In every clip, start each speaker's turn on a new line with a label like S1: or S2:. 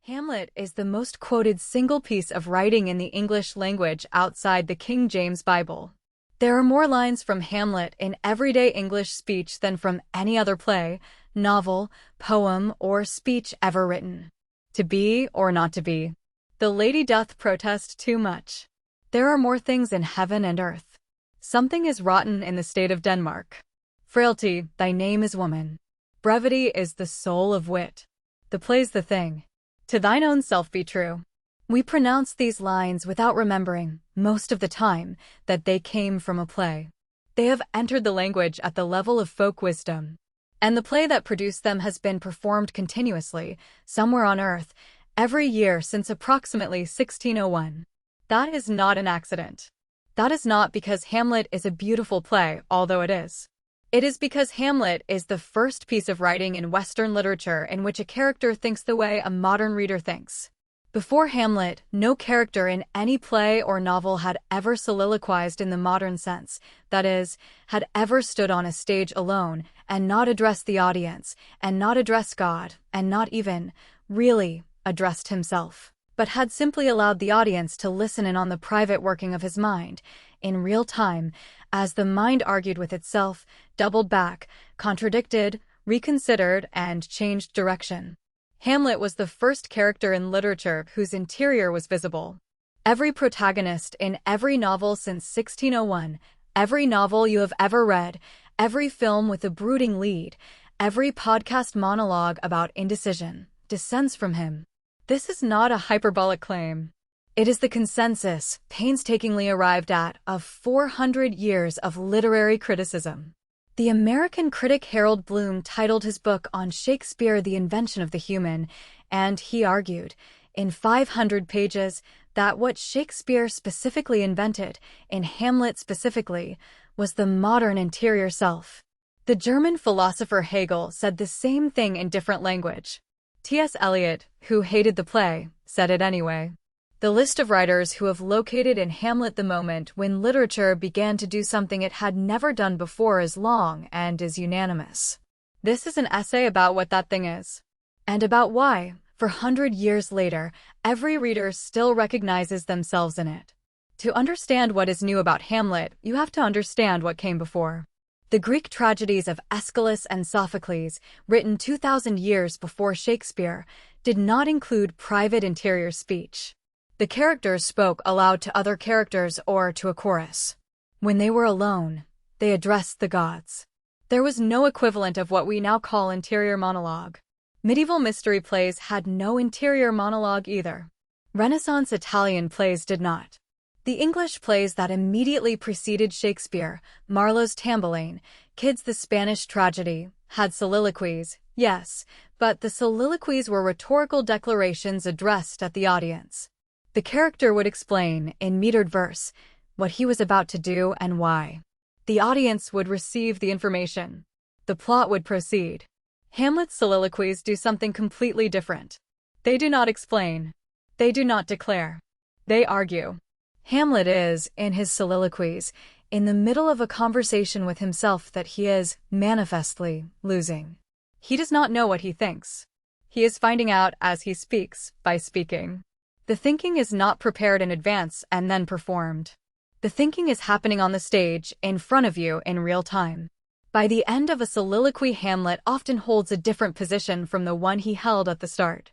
S1: Hamlet is the most quoted single piece of writing in the English language outside the King James Bible. There are more lines from Hamlet in everyday English speech than from any other play, novel, poem, or speech ever written. To be or not to be. The lady doth protest too much. There are more things in heaven and earth. Something is rotten in the state of Denmark. Frailty, thy name is woman. Brevity is the soul of wit. The play's the thing. To thine own self be true. We pronounce these lines without remembering, most of the time, that they came from a play. They have entered the language at the level of folk wisdom. And the play that produced them has been performed continuously, somewhere on earth, every year since approximately 1601. That is not an accident. That is not because Hamlet is a beautiful play, although it is. It is because Hamlet is the first piece of writing in Western literature in which a character thinks the way a modern reader thinks. Before Hamlet, no character in any play or novel had ever soliloquized in the modern sense, that is, had ever stood on a stage alone and not addressed the audience, and not addressed God, and not even, really, addressed himself, but had simply allowed the audience to listen in on the private working of his mind, in real time, as the mind argued with itself, doubled back, contradicted, reconsidered, and changed direction. Hamlet was the first character in literature whose interior was visible. Every protagonist in every novel since 1601, every novel you have ever read, every film with a brooding lead, every podcast monologue about indecision, descends from him. This is not a hyperbolic claim. It is the consensus, painstakingly arrived at, of 400 years of literary criticism. The American critic Harold Bloom titled his book on Shakespeare The Invention of the Human, and he argued, in 500 pages, that what Shakespeare specifically invented, in Hamlet specifically, was the modern interior self. The German philosopher Hegel said the same thing in different language. T.S. Eliot, who hated the play, said it anyway. The list of writers who have located in Hamlet the moment when literature began to do something it had never done before is long and is unanimous. This is an essay about what that thing is. And about why, for 100 years later, every reader still recognizes themselves in it. To understand what is new about Hamlet, you have to understand what came before. The Greek tragedies of Aeschylus and Sophocles, written 2,000 years before Shakespeare, did not include private interior speech. The characters spoke aloud to other characters or to a chorus. When they were alone, they addressed the gods. There was no equivalent of what we now call interior monologue. Medieval mystery plays had no interior monologue either. Renaissance Italian plays did not. The English plays that immediately preceded Shakespeare, Marlowe's Tamburlaine, Kyd's The Spanish Tragedy, had soliloquies, yes, but the soliloquies were rhetorical declarations addressed at the audience. The character would explain, in metered verse, what he was about to do and why. The audience would receive the information. The plot would proceed. Hamlet's soliloquies do something completely different. They do not explain. They do not declare. They argue. Hamlet is, in his soliloquies, in the middle of a conversation with himself that he is, manifestly, losing. He does not know what he thinks. He is finding out as he speaks, by speaking. The thinking is not prepared in advance and then performed. The thinking is happening on the stage, in front of you, in real time. By the end of a soliloquy, Hamlet often holds a different position from the one he held at the start.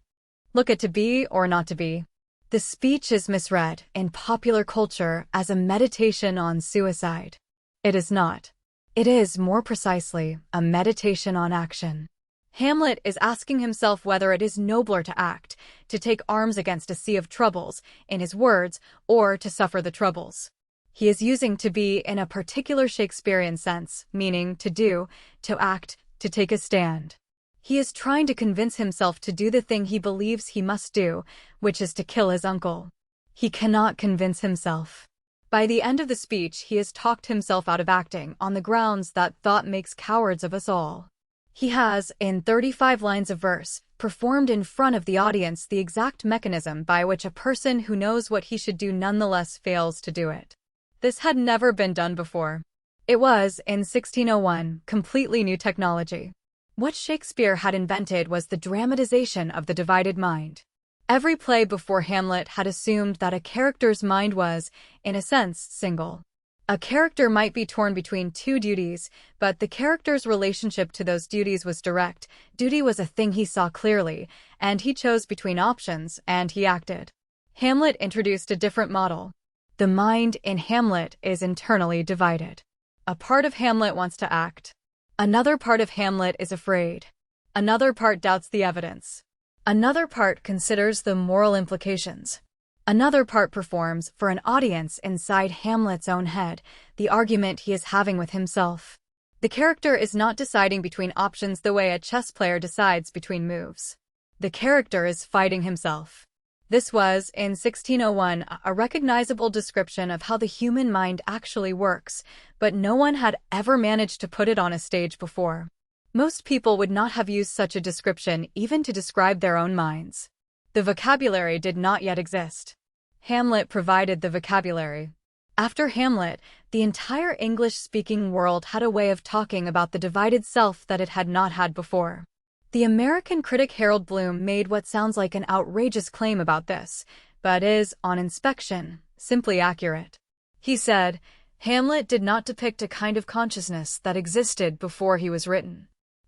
S1: Look at To Be or Not to Be. The speech is misread, in popular culture, as a meditation on suicide. It is not. It is, more precisely, a meditation on action. Hamlet is asking himself whether it is nobler to act, to take arms against a sea of troubles, in his words, or to suffer the troubles. He is using to be in a particular Shakespearean sense, meaning to do, to act, to take a stand. He is trying to convince himself to do the thing he believes he must do, which is to kill his uncle. He cannot convince himself. By the end of the speech, he has talked himself out of acting on the grounds that thought makes cowards of us all. He has, in 35 lines of verse, performed in front of the audience the exact mechanism by which a person who knows what he should do nonetheless fails to do it. This had never been done before. It was, in 1601, completely new technology. What Shakespeare had invented was the dramatization of the divided mind. Every play before Hamlet had assumed that a character's mind was, in a sense, single. A character might be torn between two duties, but the character's relationship to those duties was direct. Duty was a thing he saw clearly, and he chose between options, and he acted. Hamlet introduced a different model. The mind in Hamlet is internally divided. A part of Hamlet wants to act. Another part of Hamlet is afraid. Another part doubts the evidence. Another part considers the moral implications. Another part performs, for an audience inside Hamlet's own head, the argument he is having with himself. The character is not deciding between options the way a chess player decides between moves. The character is fighting himself. This was, in 1601, a recognizable description of how the human mind actually works, but no one had ever managed to put it on a stage before. Most people would not have used such a description even to describe their own minds. The vocabulary did not yet exist. Hamlet provided the vocabulary. After Hamlet, the entire English-speaking world had a way of talking about the divided self that it had not had before. The American critic Harold Bloom made what sounds like an outrageous claim about this, but is, on inspection, simply accurate. He said, Hamlet did not depict a kind of consciousness that existed before he was written.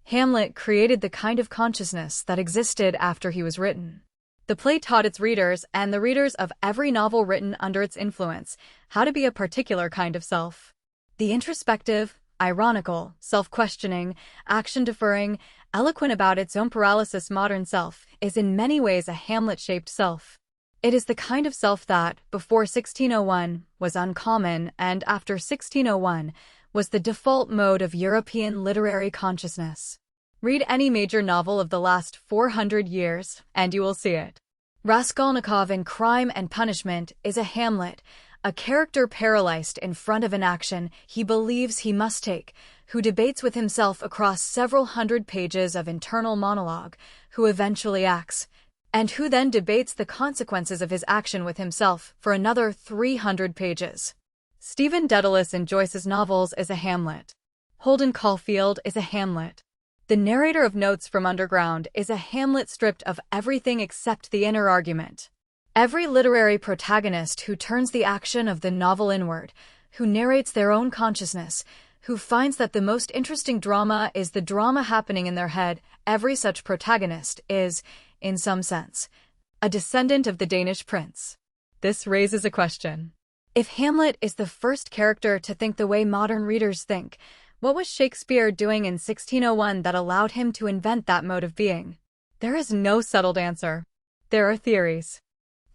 S1: Hamlet created the kind of consciousness that existed after he was written. The play taught its readers, and the readers of every novel written under its influence, how to be a particular kind of self. The introspective, ironical, self-questioning, action-deferring, eloquent about its own paralysis modern self is in many ways a Hamlet-shaped self. It is the kind of self that, before 1601, was uncommon, and after 1601, was the default mode of European literary consciousness. Read any major novel of the last 400 years, and you will see it. Raskolnikov in Crime and Punishment is a Hamlet, a character paralyzed in front of an action he believes he must take, who debates with himself across several hundred pages of internal monologue, who eventually acts, and who then debates the consequences of his action with himself for another 300 pages. Stephen Dedalus in Joyce's novels is a Hamlet. Holden Caulfield is a Hamlet. The narrator of Notes from Underground is a Hamlet stripped of everything except the inner argument. Every literary protagonist who turns the action of the novel inward, who narrates their own consciousness, who finds that the most interesting drama is the drama happening in their head, every such protagonist is, in some sense, a descendant of the Danish prince. This raises a question. If Hamlet is the first character to think the way modern readers think, what was Shakespeare doing in 1601 that allowed him to invent that mode of being? There is no settled answer. There are theories.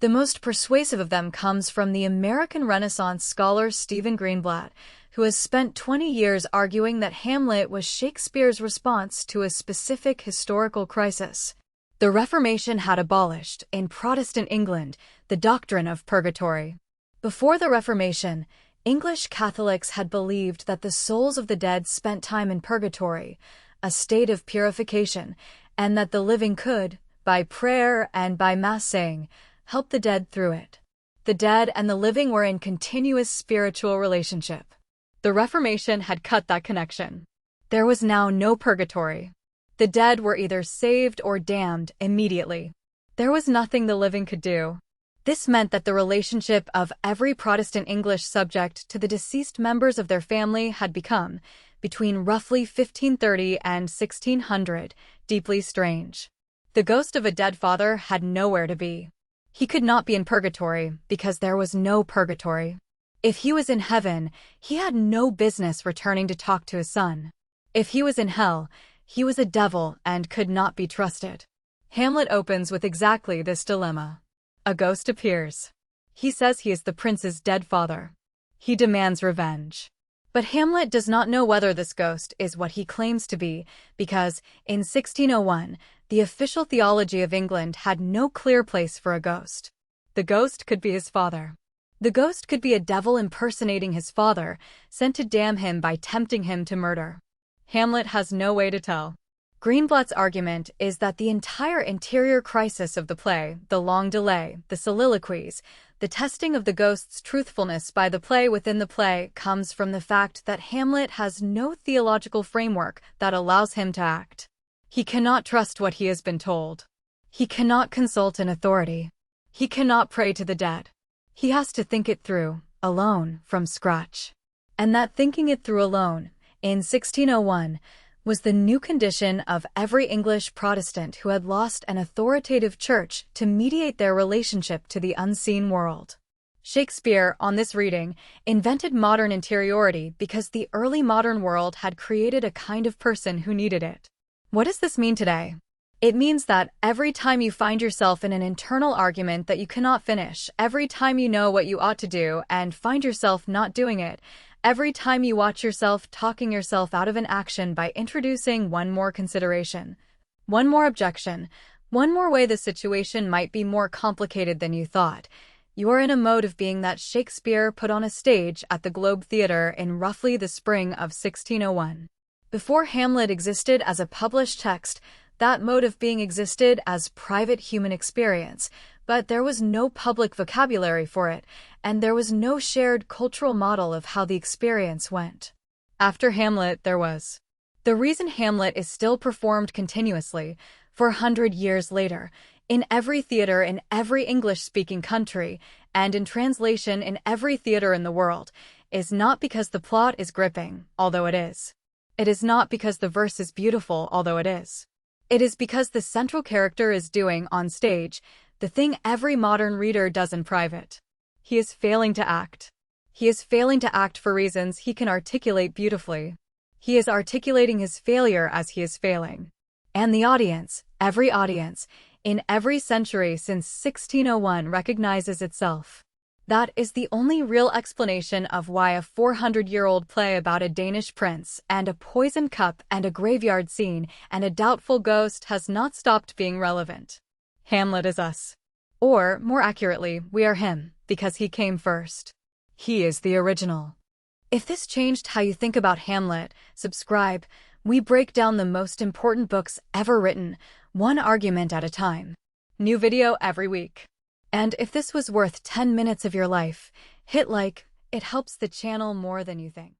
S1: The most persuasive of them comes from the American Renaissance scholar Stephen Greenblatt, who has spent 20 years arguing that Hamlet was Shakespeare's response to a specific historical crisis. The Reformation had abolished, in Protestant England, the doctrine of purgatory. Before the Reformation, English Catholics had believed that the souls of the dead spent time in purgatory, a state of purification, and that the living could, by prayer and by mass saying, help the dead through it. The dead and the living were in continuous spiritual relationship. The Reformation had cut that connection. There was now no purgatory. The dead were either saved or damned immediately. There was nothing the living could do. This meant that the relationship of every Protestant English subject to the deceased members of their family had become, between roughly 1530 and 1600, deeply strange. The ghost of a dead father had nowhere to be. He could not be in purgatory because there was no purgatory. If he was in heaven, he had no business returning to talk to his son. If he was in hell, he was a devil and could not be trusted. Hamlet opens with exactly this dilemma. A ghost appears. He says he is the prince's dead father. He demands revenge. But Hamlet does not know whether this ghost is what he claims to be, because, in 1601, the official theology of England had no clear place for a ghost. The ghost could be his father. The ghost could be a devil impersonating his father, sent to damn him by tempting him to murder. Hamlet has no way to tell. Greenblatt's argument is that the entire interior crisis of the play, the long delay, the soliloquies, the testing of the ghost's truthfulness by the play within the play comes from the fact that Hamlet has no theological framework that allows him to act. He cannot trust what he has been told. He cannot consult an authority. He cannot pray to the dead. He has to think it through, alone, from scratch. And that thinking it through alone, in 1601, was the new condition of every English Protestant who had lost an authoritative church to mediate their relationship to the unseen world. Shakespeare, on this reading, invented modern interiority because the early modern world had created a kind of person who needed it. What does this mean today? It means that every time you find yourself in an internal argument that you cannot finish, every time you know what you ought to do and find yourself not doing it, every time you watch yourself talking yourself out of an action by introducing one more consideration, one more objection, one more way the situation might be more complicated than you thought, you are in a mode of being that Shakespeare put on a stage at the Globe Theatre in roughly the spring of 1601. Before Hamlet existed as a published text, that mode of being existed as private human experience, but there was no public vocabulary for it, and there was no shared cultural model of how the experience went. After Hamlet, there was. The reason Hamlet is still performed continuously, 400 years later, in every theater in every English-speaking country, and in translation in every theater in the world, is not because the plot is gripping, although it is. It is not because the verse is beautiful, although it is. It is because the central character is doing, on stage, the thing every modern reader does in private. He is failing to act. He is failing to act for reasons he can articulate beautifully. He is articulating his failure as he is failing. And the audience, every audience, in every century since 1601 recognizes itself. That is the only real explanation of why a 400-year-old play about a Danish prince and a poisoned cup and a graveyard scene and a doubtful ghost has not stopped being relevant. Hamlet is us. Or, more accurately, we are him, because he came first. He is the original. If this changed how you think about Hamlet, subscribe. We break down the most important books ever written, one argument at a time. New video every week. And if this was worth 10 minutes of your life, hit like. It helps the channel more than you think.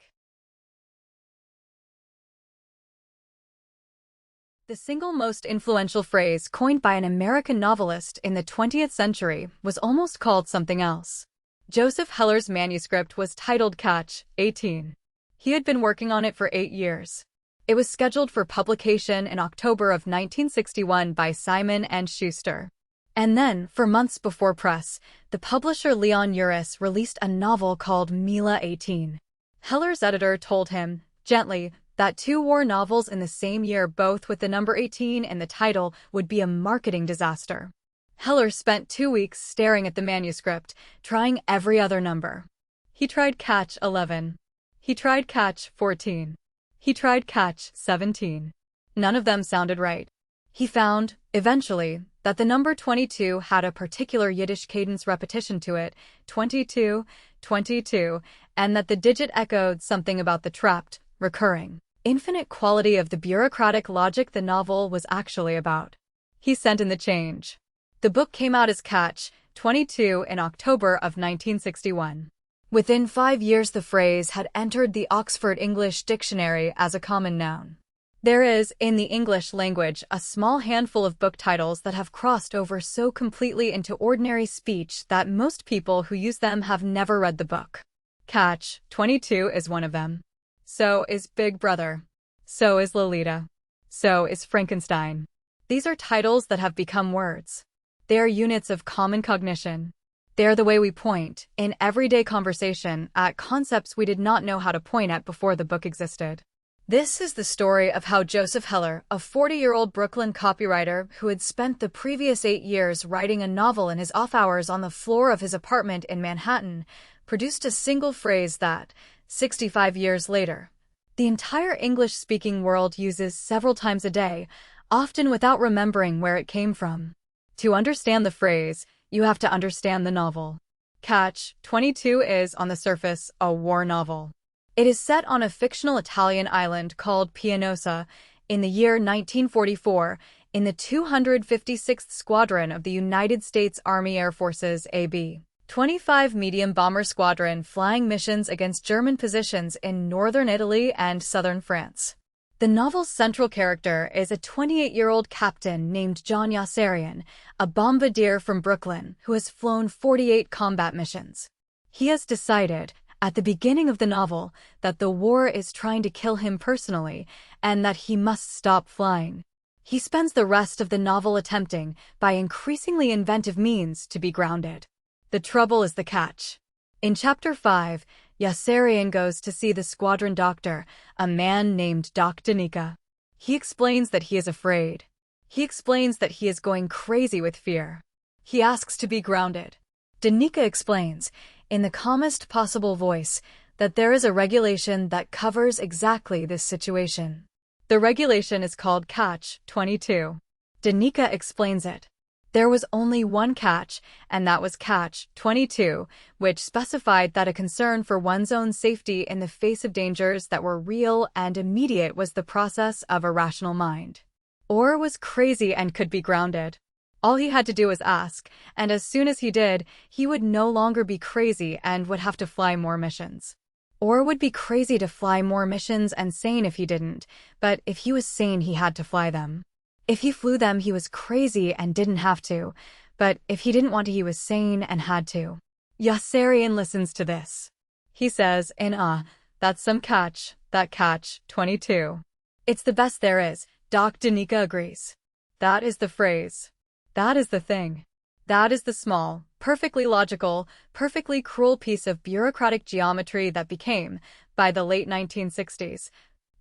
S1: The single most influential phrase coined by an American novelist in the 20th century was almost called something else. Joseph Heller's manuscript was titled Catch, 18. He had been working on it for 8 years. It was scheduled for publication in October of 1961 by Simon & Schuster. And then, for months before press, the publisher Leon Uris released a novel called Mila 18. Heller's editor told him, gently, that 2 war novels in the same year, both with the number 18 in the title, would be a marketing disaster. Heller spent 2 weeks staring at the manuscript, trying every other number. He tried Catch 11. He tried Catch 14. He tried Catch 17. None of them sounded right. He found, eventually, that the number 22 had a particular Yiddish cadence repetition to it, 22, 22, and that the digit echoed something about the trapped, recurring, infinite quality of the bureaucratic logic the novel was actually about. He sent in the change. The book came out as Catch, 22 in October of 1961. Within 5 years the phrase had entered the Oxford English Dictionary as a common noun. There is, in the English language, a small handful of book titles that have crossed over so completely into ordinary speech that most people who use them have never read the book. Catch, 22 is one of them. So is Big Brother. So is Lolita. So is Frankenstein. These are titles that have become words. They are units of common cognition. They are the way we point, in everyday conversation, at concepts we did not know how to point at before the book existed. This is the story of how Joseph Heller, a 40-year-old Brooklyn copywriter who had spent the previous 8 years writing a novel in his off hours on the floor of his apartment in Manhattan, produced a single phrase that, 65 years later, the entire English-speaking world uses several times a day, often without remembering where it came from. To understand the phrase, you have to understand the novel. Catch, 22 is, on the surface, a war novel. It is set on a fictional Italian island called Pianosa in the year 1944 in the 256th Squadron of the United States Army Air Force's AB 25 medium bomber squadron flying missions against German positions in northern Italy and southern France. The novel's central character is a 28-year-old captain named John Yossarian, a bombardier from Brooklyn who has flown 48 combat missions. He has decided, at the beginning of the novel, that the war is trying to kill him personally and that he must stop flying. He spends the rest of the novel attempting, by increasingly inventive means, to be grounded. The trouble is the catch. In Chapter 5, Yossarian goes to see the squadron doctor, a man named Doc Danica. He explains that he is afraid. He explains that he is going crazy with fear. He asks to be grounded. Danica explains, in the calmest possible voice, that there is a regulation that covers exactly this situation. The regulation is called Catch 22. Danica explains it. There was only one catch, and that was Catch 22, which specified that a concern for one's own safety in the face of dangers that were real and immediate was the process of a rational mind. Or was crazy and could be grounded. All he had to do was ask, and as soon as he did, he would no longer be crazy and would have to fly more missions. Or would be crazy to fly more missions and sane if he didn't, but if he was sane he had to fly them. If he flew them, he was crazy and didn't have to, but if he didn't want to, he was sane and had to. Yossarian listens to this. He says, in awe, that's some catch, that Catch 22. It's the best there is, Doc Danica agrees. That is the phrase. That is the thing. That is the small, perfectly logical, perfectly cruel piece of bureaucratic geometry that became, by the late 1960s,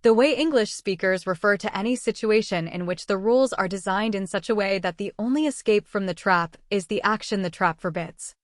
S1: the way English speakers refer to any situation in which the rules are designed in such a way that the only escape from the trap is the action the trap forbids.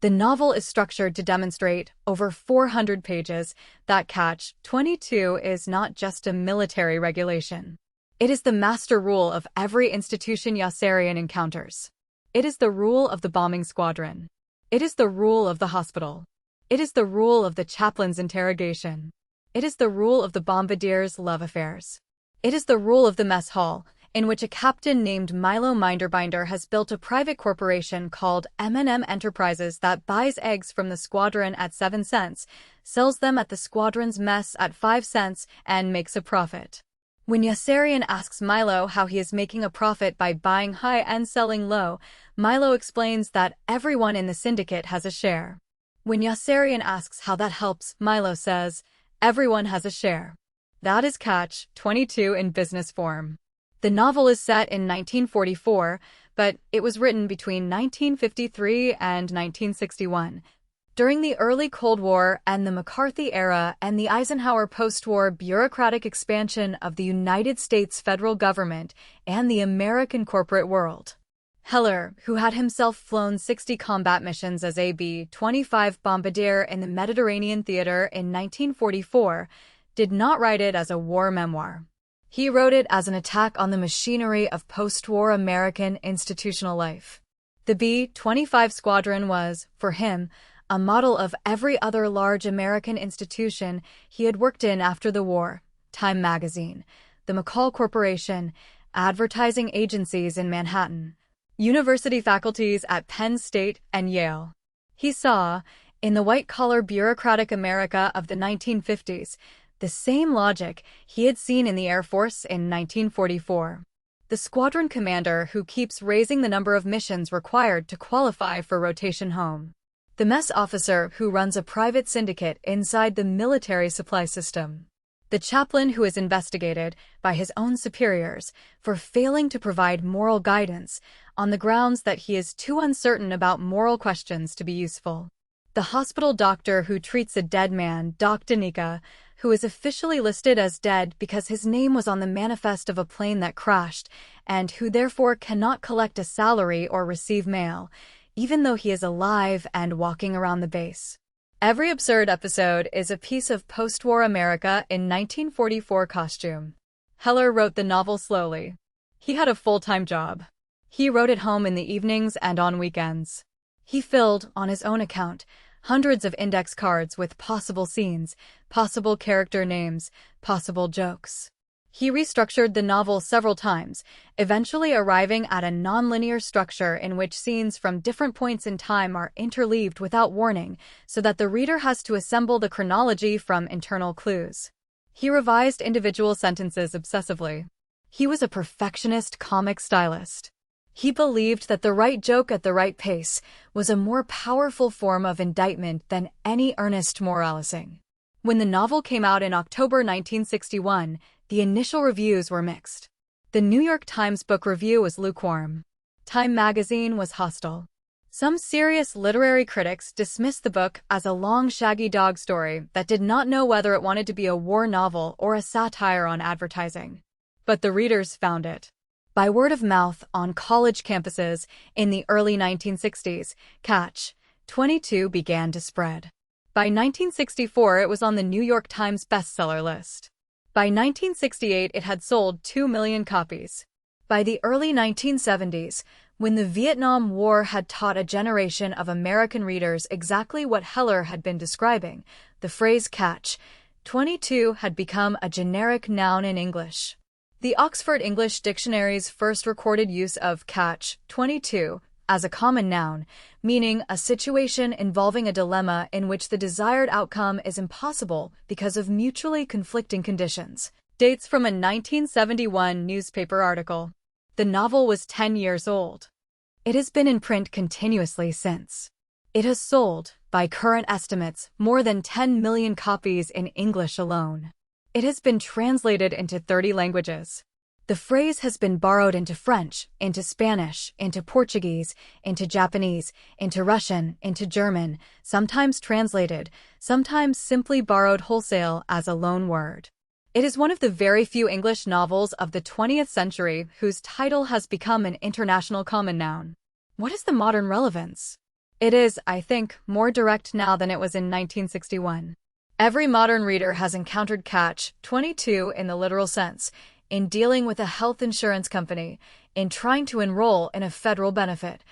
S1: The novel is structured to demonstrate, over 400 pages, that Catch 22 is not just a military regulation. It is the master rule of every institution Yossarian encounters. It is the rule of the bombing squadron. It is the rule of the hospital. It is the rule of the chaplain's interrogation. It is the rule of the bombardier's love affairs. It is the rule of the mess hall, in which a captain named Milo Minderbinder has built a private corporation called M&M Enterprises that buys eggs from the squadron at 7 cents, sells them at the squadron's mess at 5 cents, and makes a profit. When Yossarian asks Milo how he is making a profit by buying high and selling low, Milo explains that everyone in the syndicate has a share. When Yossarian asks how that helps, Milo says, everyone has a share. That is Catch 22 in business form. The novel is set in 1944, but it was written between 1953 and 1961. During the early Cold War and the McCarthy era and the Eisenhower post-war bureaucratic expansion of the United States federal government and the American corporate world. Heller, who had himself flown 60 combat missions as a B-25 bombardier in the Mediterranean theater in 1944, did not write it as a war memoir. He wrote it as an attack on the machinery of post-war American institutional life. The B-25 squadron was, for him, a model of every other large American institution he had worked in after the war: Time magazine, the McCall Corporation, advertising agencies in Manhattan, university faculties at Penn State and Yale. He saw, in the white-collar bureaucratic America of the 1950s, the same logic he had seen in the Air Force in 1944. The squadron commander who keeps raising the number of missions required to qualify for rotation home. The mess officer who runs a private syndicate inside the military supply system. The chaplain who is investigated by his own superiors for failing to provide moral guidance on the grounds that he is too uncertain about moral questions to be useful. The hospital doctor who treats a dead man, Doc Danica, who is officially listed as dead because his name was on the manifest of a plane that crashed, and who therefore cannot collect a salary or receive mail, even though he is alive and walking around the base. Every absurd episode is a piece of post-war America in 1944 costume. Heller wrote the novel slowly. He had a full-time job. He wrote at home in the evenings and on weekends. He filled, on his own account, hundreds of index cards with possible scenes, possible character names, possible jokes. He restructured the novel several times, eventually arriving at a nonlinear structure in which scenes from different points in time are interleaved without warning, so that the reader has to assemble the chronology from internal clues. He revised individual sentences obsessively. He was a perfectionist comic stylist. He believed that the right joke at the right pace was a more powerful form of indictment than any earnest moralizing. When the novel came out in October 1961, the initial reviews were mixed. The New York Times Book Review was lukewarm. Time magazine was hostile. Some serious literary critics dismissed the book as a long shaggy dog story that did not know whether it wanted to be a war novel or a satire on advertising. But the readers found it. By word of mouth on college campuses in the early 1960s, Catch 22 began to spread. By 1964, it was on the New York Times bestseller list. By 1968, it had sold 2 million copies. By the early 1970s, when the Vietnam War had taught a generation of American readers exactly what Heller had been describing, the phrase Catch 22 had become a generic noun in English. The Oxford English Dictionary's first recorded use of Catch 22 as a common noun, meaning a situation involving a dilemma in which the desired outcome is impossible because of mutually conflicting conditions, dates from a 1971 newspaper article. The novel was 10 years old. It has been in print continuously since. It has sold, by current estimates, more than 10 million copies in English alone. It has been translated into 30 languages. The phrase has been borrowed into French, into Spanish, into Portuguese, into Japanese, into Russian, into German, sometimes translated, sometimes simply borrowed wholesale as a loan word. It is one of the very few English novels of the 20th century whose title has become an international common noun. What is the modern relevance? It is, I think, more direct now than it was in 1961. Every modern reader has encountered Catch 22 in the literal sense, in dealing with a health insurance company, in trying to enroll in a federal benefit,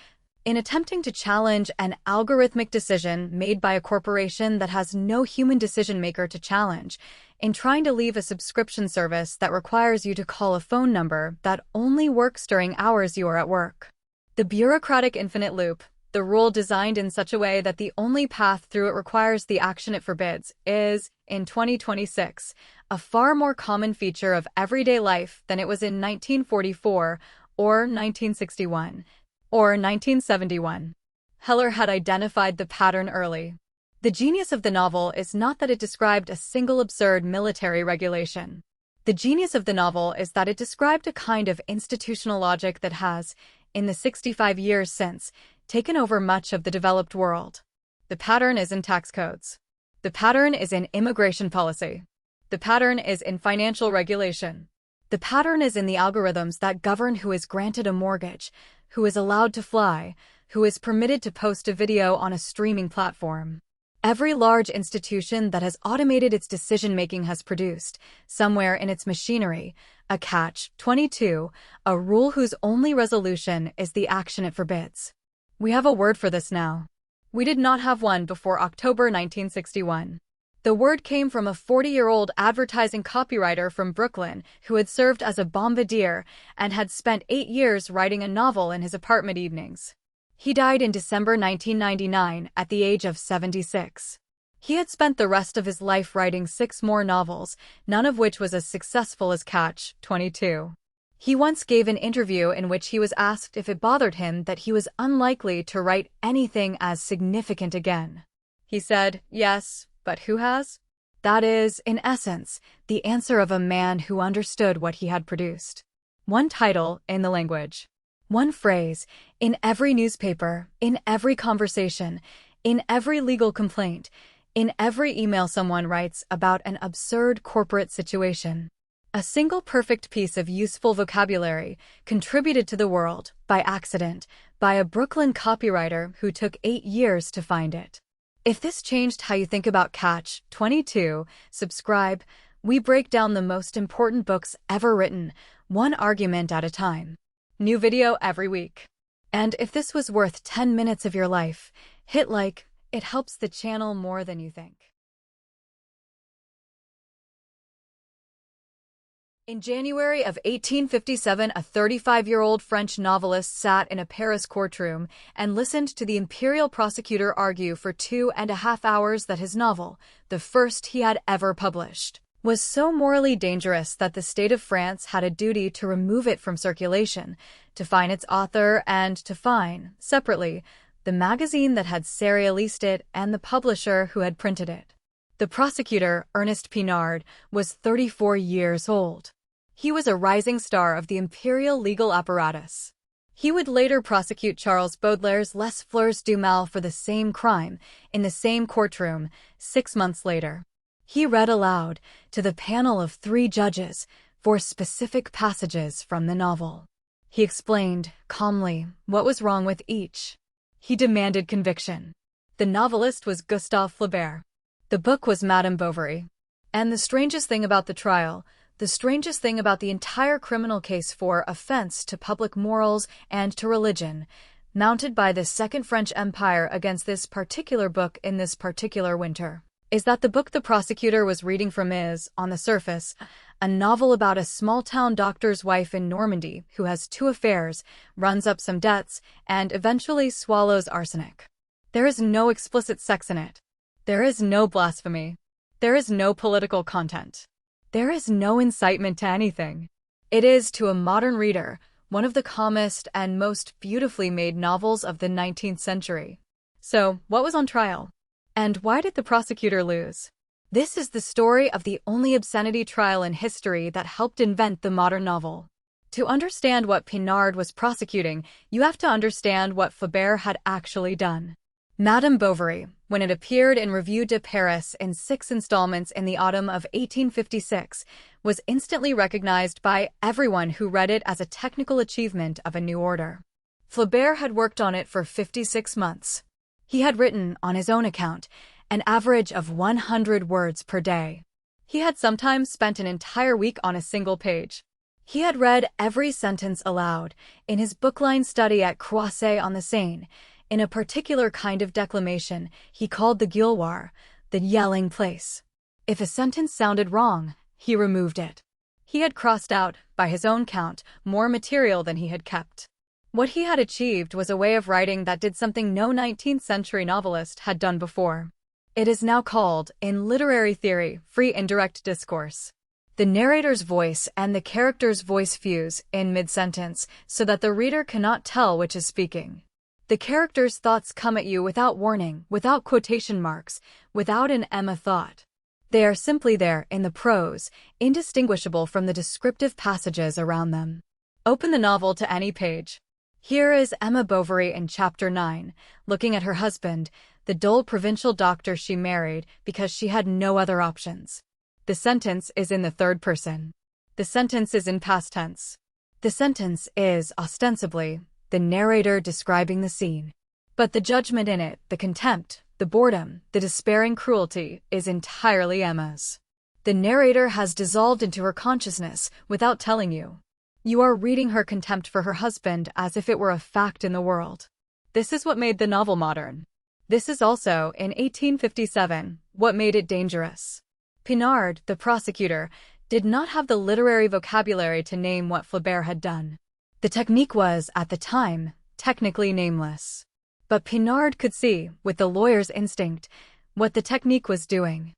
S1: in attempting to challenge an algorithmic decision made by a corporation that has no human decision-maker to challenge, in trying to leave a subscription service that requires you to call a phone number that only works during hours you are at work. The bureaucratic infinite loop, the rule designed in such a way that the only path through it requires the action it forbids, is, in 2026, a far more common feature of everyday life than it was in 1944 or 1961 or 1971. Heller had identified the pattern early. The genius of the novel is not that it described a single absurd military regulation. The genius of the novel is that it described a kind of institutional logic that has, in the 65 years since, taken over much of the developed world. The pattern is in tax codes. The pattern is in immigration policy. The pattern is in financial regulation. The pattern is in the algorithms that govern who is granted a mortgage, who is allowed to fly, who is permitted to post a video on a streaming platform. Every large institution that has automated its decision-making has produced, somewhere in its machinery, a Catch 22, a rule whose only resolution is the action it forbids. We have a word for this now. We did not have one before October 1961. The word came from a 40-year-old advertising copywriter from Brooklyn who had served as a bombardier and had spent 8 years writing a novel in his apartment evenings. He died in December 1999 at the age of 76. He had spent the rest of his life writing 6 more novels, none of which was as successful as Catch 22. He once gave an interview in which he was asked if it bothered him that he was unlikely to write anything as significant again. He said, "Yes, but who has?" That is, in essence, the answer of a man who understood what he had produced. One title in the language. One phrase, in every newspaper, in every conversation, in every legal complaint, in every email someone writes about an absurd corporate situation. A single perfect piece of useful vocabulary, contributed to the world, by accident, by a Brooklyn copywriter who took 8 years to find it. If this changed how you think about Catch 22, subscribe. We break down the most important books ever written, one argument at a time. New video every week. And if this was worth 10 minutes of your life, hit like. It helps the channel more than you think. In January of 1857, a 35-year-old French novelist sat in a Paris courtroom and listened to the imperial prosecutor argue for 2.5 hours that his novel, the first he had ever published, was so morally dangerous that the state of France had a duty to remove it from circulation, to fine its author, and to fine, separately, the magazine that had serialized it and the publisher who had printed it. The prosecutor, Ernest Pinard, was 34 years old. He was a rising star of the imperial legal apparatus. He would later prosecute Charles Baudelaire's Les Fleurs du Mal for the same crime, in the same courtroom, 6 months later. He read aloud, to the panel of 3 judges, 4 specific passages from the novel. He explained, calmly, what was wrong with each. He demanded conviction. The novelist was Gustave Flaubert. The book was Madame Bovary. And the strangest thing about the trial, the strangest thing about the entire criminal case for offense to public morals and to religion, mounted by the Second French Empire against this particular book in this particular winter, is that the book the prosecutor was reading from is, on the surface, a novel about a small-town doctor's wife in Normandy who has 2 affairs, runs up some debts, and eventually swallows arsenic. There is no explicit sex in it. There is no blasphemy. There is no political content. There is no incitement to anything. It is, to a modern reader, one of the calmest and most beautifully made novels of the 19th century. So, what was on trial? And why did the prosecutor lose? This is the story of the only obscenity trial in history that helped invent the modern novel. To understand what Pinard was prosecuting, you have to understand what Flaubert had actually done. Madame Bovary, when it appeared in Revue de Paris in 6 installments in the autumn of 1856, was instantly recognized by everyone who read it as a technical achievement of a new order. Flaubert had worked on it for 56 months. He had written, on his own account, an average of 100 words per day. He had sometimes spent an entire week on a single page. He had read every sentence aloud, in his bookline study at Croisset-on-the-Seine, in a particular kind of declamation he called the gueuloir, the yelling place. If a sentence sounded wrong, he removed it. He had crossed out, by his own count, more material than he had kept. What he had achieved was a way of writing that did something no 19th-century novelist had done before. It is now called, in literary theory, free indirect discourse. The narrator's voice and the character's voice fuse in mid-sentence so that the reader cannot tell which is speaking. The character's thoughts come at you without warning, without quotation marks, without an Emma thought. They are simply there in the prose, indistinguishable from the descriptive passages around them. Open the novel to any page. Here is Emma Bovary in Chapter 9, looking at her husband, the dull provincial doctor she married because she had no other options. The sentence is in the third person. The sentence is in past tense. The sentence is, ostensibly, the narrator describing the scene. But the judgment in it, the contempt, the boredom, the despairing cruelty, is entirely Emma's. The narrator has dissolved into her consciousness without telling you. You are reading her contempt for her husband as if it were a fact in the world. This is what made the novel modern. This is also, in 1857, what made it dangerous. Pinard, the prosecutor, did not have the literary vocabulary to name what Flaubert had done. The technique was, at the time, technically nameless. But Pinard could see, with the lawyer's instinct, what the technique was doing.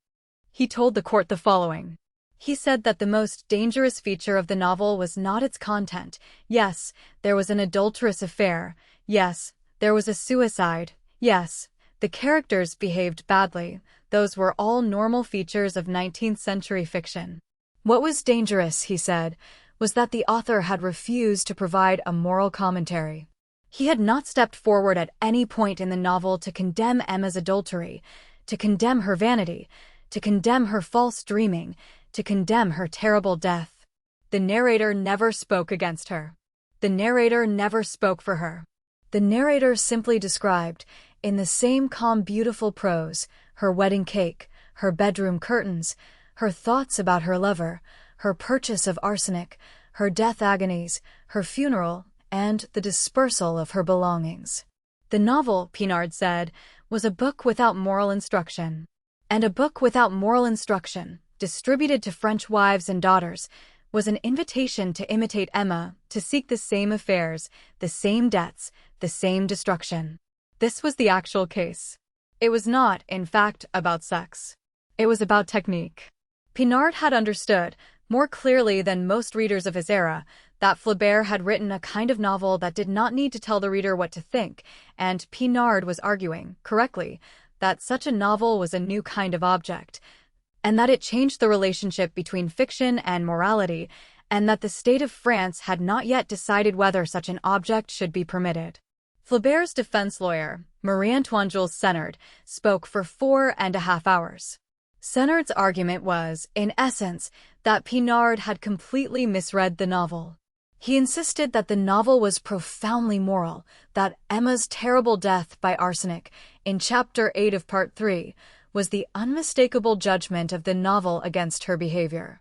S1: He told the court the following. He said that the most dangerous feature of the novel was not its content. Yes, there was an adulterous affair. Yes, there was a suicide. Yes, the characters behaved badly. Those were all normal features of 19th-century fiction. What was dangerous, he said, was that the author had refused to provide a moral commentary. He had not stepped forward at any point in the novel to condemn Emma's adultery, to condemn her vanity, to condemn her false dreaming, to condemn her terrible death. The narrator never spoke against her. The narrator never spoke for her. The narrator simply described, in the same calm, beautiful prose, her wedding cake, her bedroom curtains, her thoughts about her lover, her purchase of arsenic, her death agonies, her funeral, and the dispersal of her belongings. The novel, Pinard said, was a book without moral instruction. And a book without moral instruction, distributed to French wives and daughters, was an invitation to imitate Emma, to seek the same affairs, the same debts, the same destruction. This was the actual case. It was not, in fact, about sex. It was about technique. Pinard had understood, more clearly than most readers of his era, that Flaubert had written a kind of novel that did not need to tell the reader what to think, and Pinard was arguing, correctly, that such a novel was a new kind of object, and that it changed the relationship between fiction and morality, and that the state of France had not yet decided whether such an object should be permitted. Flaubert's defense lawyer, Marie-Antoine-Jules Senard, spoke for 4.5 hours. Senard's argument was, in essence, that Pinard had completely misread the novel. He insisted that the novel was profoundly moral, that Emma's terrible death by arsenic, in Chapter 8 of Part 3, was the unmistakable judgment of the novel against her behavior.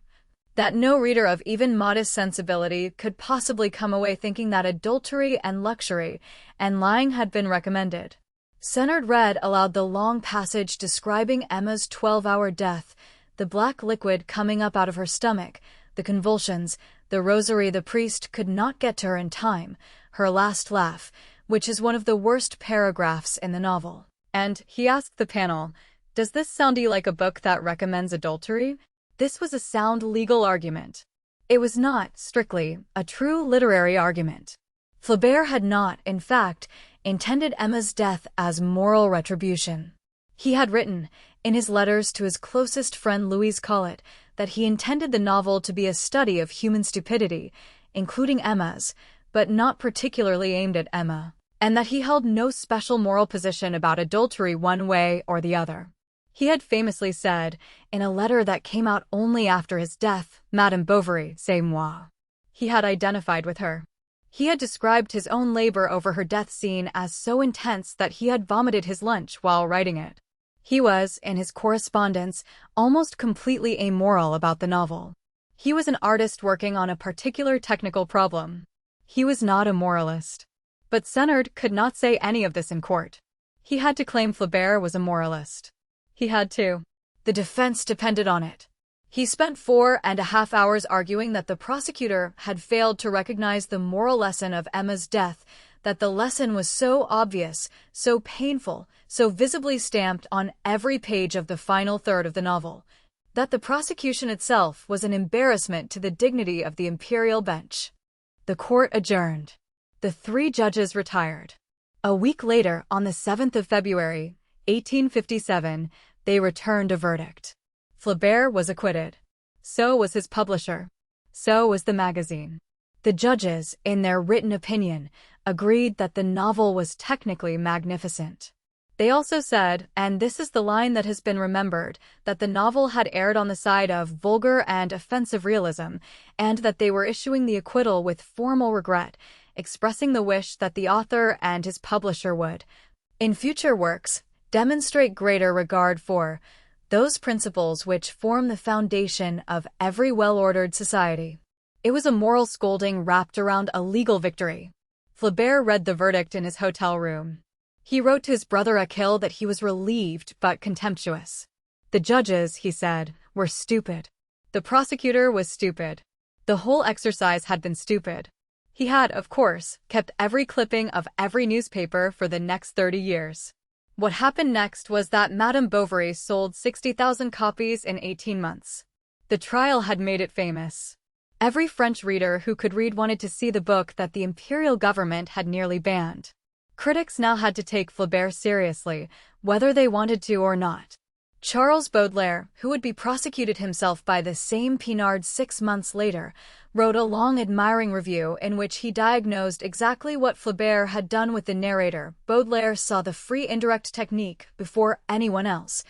S1: That no reader of even modest sensibility could possibly come away thinking that adultery and luxury and lying had been recommended. Senard read aloud the long passage describing Emma's 12-hour death, the black liquid coming up out of her stomach, the convulsions, the rosary the priest could not get to her in time, her last laugh, which is one of the worst paragraphs in the novel. And he asked the panel, "Does this sound to you like a book that recommends adultery?" This was a sound legal argument. It was not, strictly, a true literary argument. Flaubert had not, in fact, intended Emma's death as moral retribution. He had written, in his letters to his closest friend Louise Collet, that he intended the novel to be a study of human stupidity, including Emma's, but not particularly aimed at Emma, and that he held no special moral position about adultery one way or the other. He had famously said, in a letter that came out only after his death, "Madame Bovary, c'est moi." He had identified with her. He had described his own labor over her death scene as so intense that he had vomited his lunch while writing it. He was, in his correspondence, almost completely amoral about the novel. He was an artist working on a particular technical problem. He was not a moralist. But Senard could not say any of this in court. He had to claim Flaubert was a moralist. He had to. The defense depended on it. He spent 4.5 hours arguing that the prosecutor had failed to recognize the moral lesson of Emma's death, that the lesson was so obvious, so painful, so visibly stamped on every page of the final third of the novel, that the prosecution itself was an embarrassment to the dignity of the imperial bench. The court adjourned. The 3 judges retired. A week later, on the 7th of February, 1857, they returned a verdict. Flaubert was acquitted. So was his publisher. So was the magazine. The judges, in their written opinion, agreed that the novel was technically magnificent. They also said, and this is the line that has been remembered, that the novel had erred on the side of vulgar and offensive realism, and that they were issuing the acquittal with formal regret, expressing the wish that the author and his publisher would, in future works, demonstrate greater regard for those principles which form the foundation of every well-ordered society. It was a moral scolding wrapped around a legal victory. Flaubert read the verdict in his hotel room. He wrote to his brother Achille that he was relieved but contemptuous. The judges, he said, were stupid. The prosecutor was stupid. The whole exercise had been stupid. He had, of course, kept every clipping of every newspaper for the next 30 years. What happened next was that Madame Bovary sold 60,000 copies in 18 months. The trial had made it famous. Every French reader who could read wanted to see the book that the imperial government had nearly banned. Critics now had to take Flaubert seriously, whether they wanted to or not. Charles Baudelaire, who would be prosecuted himself by the same Pinard 6 months later, wrote a long admiring review in which he diagnosed exactly what Flaubert had done with the narrator. Baudelaire saw the free indirect technique before anyone else,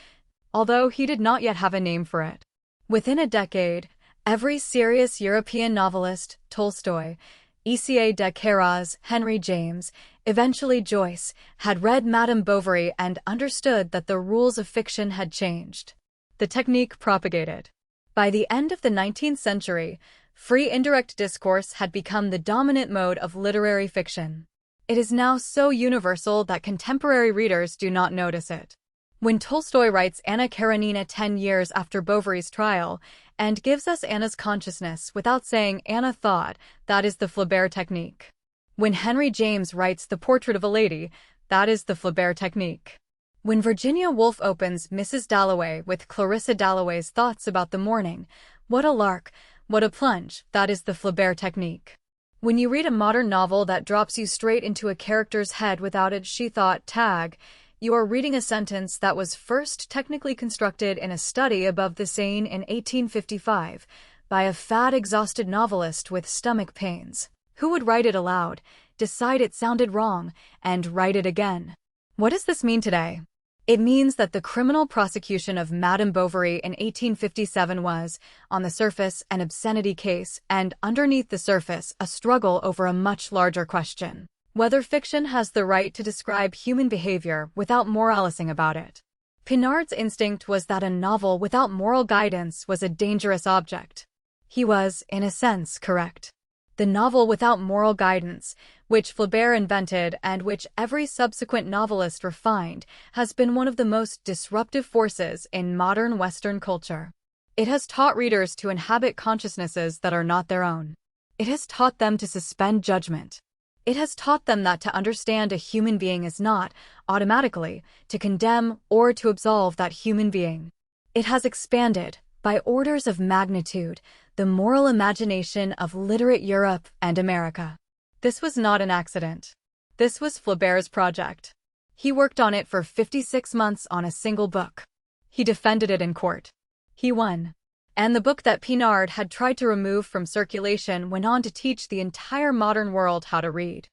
S1: although he did not yet have a name for it. Within a decade, every serious European novelist, Tolstoy, Issa de Queyras, Henry James, eventually Joyce, had read Madame Bovary and understood that the rules of fiction had changed. The technique propagated. By the end of the 19th century, free indirect discourse had become the dominant mode of literary fiction. It is now so universal that contemporary readers do not notice it. When Tolstoy writes Anna Karenina 10 years after Bovary's trial, and gives us Anna's consciousness without saying Anna thought, that is the Flaubert technique. When Henry James writes The Portrait of a Lady, that is the Flaubert technique. When Virginia Woolf opens Mrs. Dalloway with Clarissa Dalloway's thoughts about the morning, what a lark, what a plunge, that is the Flaubert technique. When you read a modern novel that drops you straight into a character's head without a she thought tag, you are reading a sentence that was first technically constructed in a study above the Seine in 1855 by a fad-exhausted novelist with stomach pains, who would write it aloud, decide it sounded wrong, and write it again. What does this mean today? It means that the criminal prosecution of Madame Bovary in 1857 was, on the surface, an obscenity case, and underneath the surface, a struggle over a much larger question: whether fiction has the right to describe human behavior without moralizing about it. Pinard's instinct was that a novel without moral guidance was a dangerous object. He was, in a sense, correct. The novel without moral guidance, which Flaubert invented and which every subsequent novelist refined, has been one of the most disruptive forces in modern Western culture. It has taught readers to inhabit consciousnesses that are not their own. It has taught them to suspend judgment. It has taught them that to understand a human being is not, automatically, to condemn or to absolve that human being. It has expanded, by orders of magnitude, the moral imagination of literate Europe and America. This was not an accident. This was Flaubert's project. He worked on it for 56 months on a single book. He defended it in court. He won. And the book that Pinard had tried to remove from circulation went on to teach the entire modern world how to read.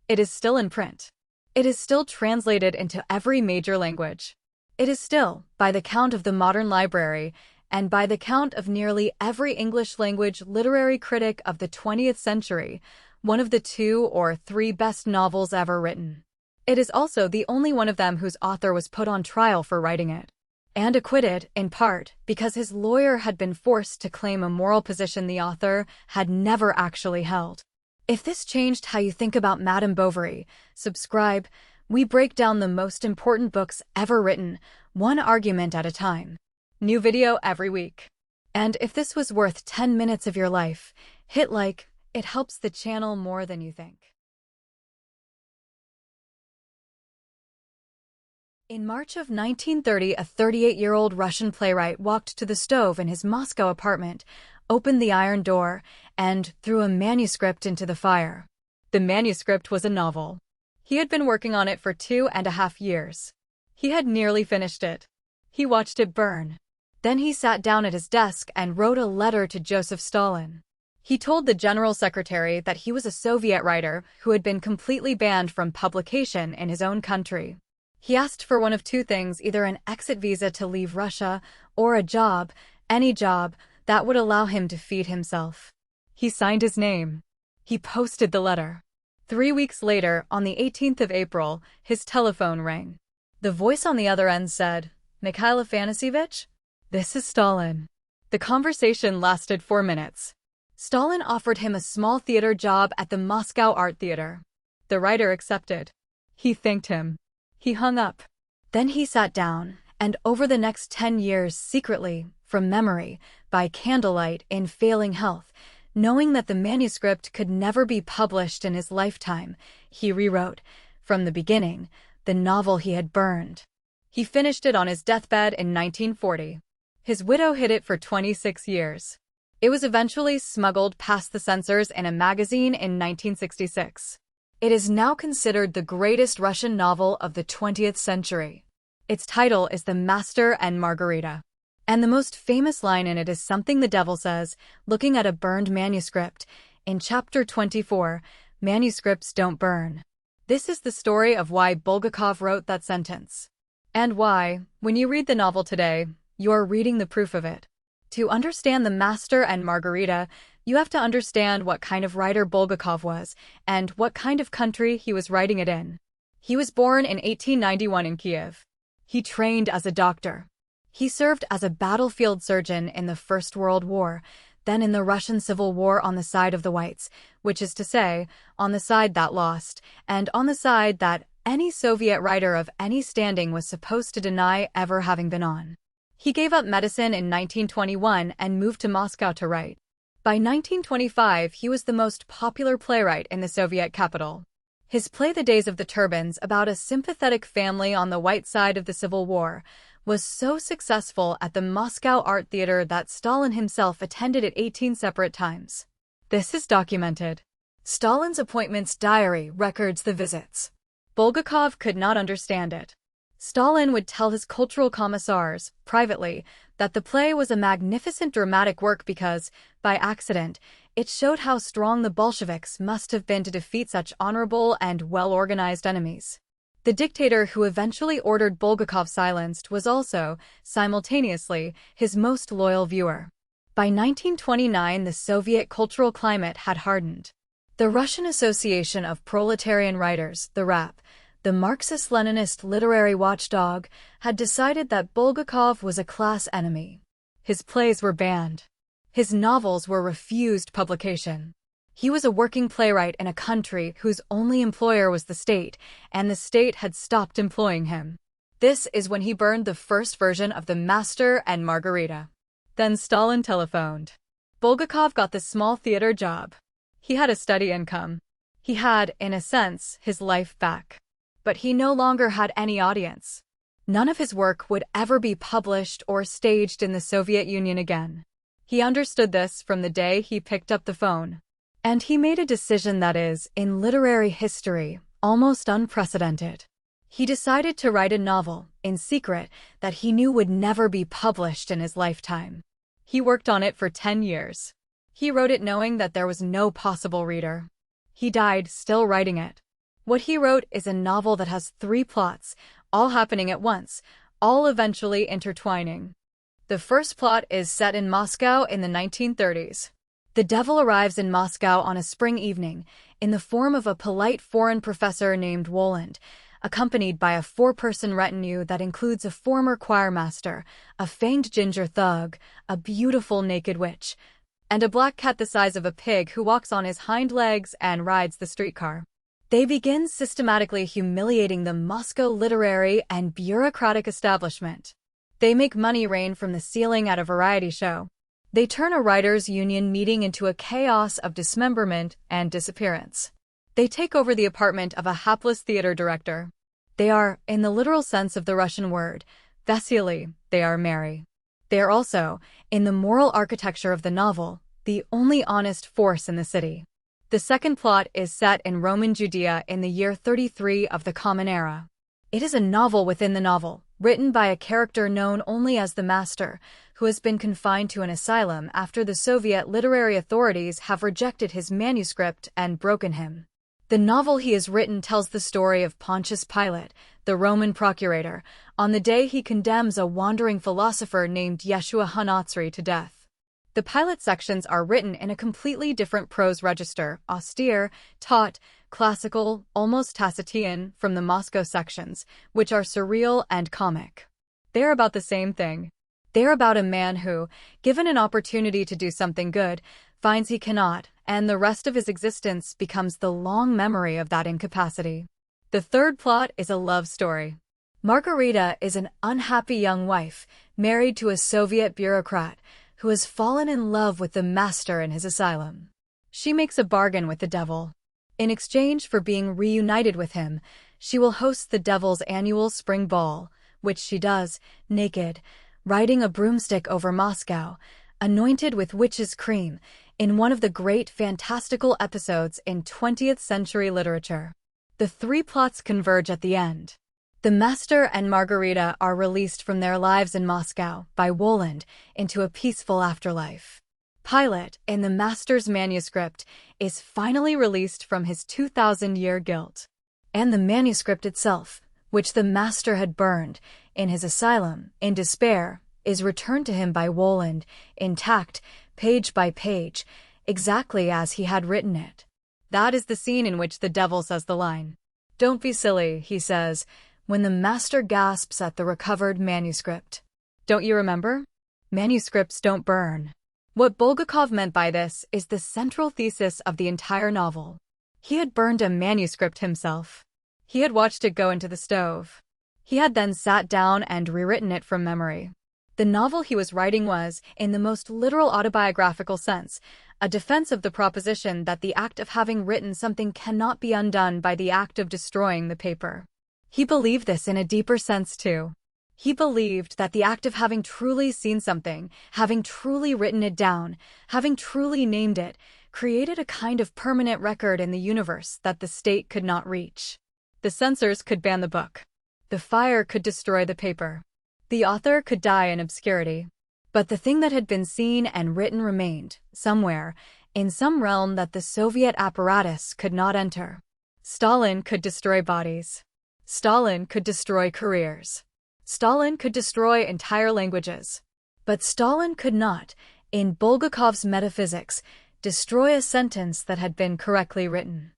S1: It is still in print. It is still translated into every major language. It is still, by the count of the modern library, and by the count of nearly every English-language literary critic of the 20th century, one of the 2 or 3 best novels ever written. It is also the only one of them whose author was put on trial for writing it, and acquitted, in part, because his lawyer had been forced to claim a moral position the author had never actually held. If this changed how you think about Madame Bovary, subscribe. We break down the most important books ever written, one argument at a time. New video every week. And if this was worth 10 minutes of your life, hit like. It helps the channel more than you think. In March of 1930, a 38-year-old Russian playwright walked to the stove in his Moscow apartment, opened the iron door, and threw a manuscript into the fire. The manuscript was a novel. He had been working on it for 2.5 years. He had nearly finished it. He watched it burn. Then he sat down at his desk and wrote a letter to Joseph Stalin. He told the General Secretary that he was a Soviet writer who had been completely banned from publication in his own country. He asked for one of 2 things, either an exit visa to leave Russia or a job, any job, that would allow him to feed himself. He signed his name. He posted the letter. 3 weeks later, on the 18th of April, his telephone rang. The voice on the other end said, "Mikhail Afanasyevich? This is Stalin." The conversation lasted 4 minutes. Stalin offered him a small theater job at the Moscow Art Theater. The writer accepted. He thanked him. He hung up. Then he sat down, and over the next 10 years secretly, from memory, by candlelight in failing health, knowing that the manuscript could never be published in his lifetime, he rewrote, from the beginning, the novel he had burned. He finished it on his deathbed in 1940. His widow hid it for 26 years. It was eventually smuggled past the censors in a magazine in 1966. It is now considered the greatest Russian novel of the 20th century. Its title is The Master and Margarita. And the most famous line in it is something the devil says, looking at a burned manuscript. In chapter 24, manuscripts don't burn. This is the story of why Bulgakov wrote that sentence. And why, when you read the novel today, you're reading the proof of it. To understand The Master and Margarita, you have to understand what kind of writer Bulgakov was and what kind of country he was writing it in. He was born in 1891 in Kiev. He trained as a doctor. He served as a battlefield surgeon in the First World War, then in the Russian Civil War on the side of the whites, which is to say, on the side that lost, and on the side that any Soviet writer of any standing was supposed to deny ever having been on. He gave up medicine in 1921 and moved to Moscow to write. By 1925, he was the most popular playwright in the Soviet capital. His play The Days of the Turbans, about a sympathetic family on the white side of the Civil War, was so successful at the Moscow Art Theater that Stalin himself attended it 18 separate times. This is documented. Stalin's appointments diary records the visits. Bulgakov could not understand it. Stalin would tell his cultural commissars, privately, that the play was a magnificent dramatic work because, by accident, it showed how strong the Bolsheviks must have been to defeat such honorable and well-organized enemies. The dictator who eventually ordered Bulgakov silenced was also, simultaneously, his most loyal viewer. By 1929, the Soviet cultural climate had hardened. The Russian Association of Proletarian Writers, the RAP, the Marxist-Leninist literary watchdog, had decided that Bulgakov was a class enemy. His plays were banned. His novels were refused publication. He was a working playwright in a country whose only employer was the state, and the state had stopped employing him. This is when he burned the first version of The Master and Margarita. Then Stalin telephoned. Bulgakov got the small theater job. He had a steady income. He had, in a sense, his life back. But he no longer had any audience. None of his work would ever be published or staged in the Soviet Union again. He understood this from the day he picked up the phone. And he made a decision that is, in literary history, almost unprecedented. He decided to write a novel, in secret, that he knew would never be published in his lifetime. He worked on it for 10 years. He wrote it knowing that there was no possible reader. He died still writing it. What he wrote is a novel that has 3 plots, all happening at once, all eventually intertwining. The first plot is set in Moscow in the 1930s. The devil arrives in Moscow on a spring evening, in the form of a polite foreign professor named Woland, accompanied by a 4-person retinue that includes a former choirmaster, a fanged ginger thug, a beautiful naked witch, and a black cat the size of a pig who walks on his hind legs and rides the streetcar. They begin systematically humiliating the Moscow literary and bureaucratic establishment. They make money rain from the ceiling at a variety show. They turn a writers' union meeting into a chaos of dismemberment and disappearance. They take over the apartment of a hapless theater director. They are, in the literal sense of the Russian word, vesely, they are merry. They are also, in the moral architecture of the novel, the only honest force in the city. The second plot is set in Roman Judea in the year 33 of the Common Era. It is a novel within the novel, written by a character known only as the Master, who has been confined to an asylum after the Soviet literary authorities have rejected his manuscript and broken him. The novel he has written tells the story of Pontius Pilate, the Roman procurator, on the day he condemns a wandering philosopher named Yeshua HaNatzri to death. The Pilate sections are written in a completely different prose register, austere, taut, classical, almost Tacitian, from the Moscow sections, which are surreal and comic. They're about the same thing. They're about a man who, given an opportunity to do something good, finds he cannot, and the rest of his existence becomes the long memory of that incapacity. The third plot is a love story. Margarita is an unhappy young wife, married to a Soviet bureaucrat, who has fallen in love with the master in his asylum. She makes a bargain with the devil. In exchange for being reunited with him, she will host the devil's annual spring ball, which she does, naked, riding a broomstick over Moscow, anointed with witch's cream, in one of the great fantastical episodes in 20th century literature. The 3 plots converge at the end. The Master and Margarita are released from their lives in Moscow by Woland into a peaceful afterlife. Pilate, in the Master's manuscript, is finally released from his 2,000-year guilt. And the manuscript itself, which the Master had burned, in his asylum, in despair, is returned to him by Woland, intact, page by page, exactly as he had written it. That is the scene in which the devil says the line. "Don't be silly," he says, when the Master gasps at the recovered manuscript. Don't you remember? Manuscripts don't burn. What Bulgakov meant by this is the central thesis of the entire novel. He had burned a manuscript himself. He had watched it go into the stove. He had then sat down and rewritten it from memory. The novel he was writing was, in the most literal autobiographical sense, a defense of the proposition that the act of having written something cannot be undone by the act of destroying the paper. He believed this in a deeper sense too. He believed that the act of having truly seen something, having truly written it down, having truly named it, created a kind of permanent record in the universe that the state could not reach. The censors could ban the book. The fire could destroy the paper. The author could die in obscurity. But the thing that had been seen and written remained, somewhere, in some realm that the Soviet apparatus could not enter. Stalin could destroy bodies. Stalin could destroy careers. Stalin could destroy entire languages. But Stalin could not, in Bulgakov's metaphysics, destroy a sentence that had been correctly written.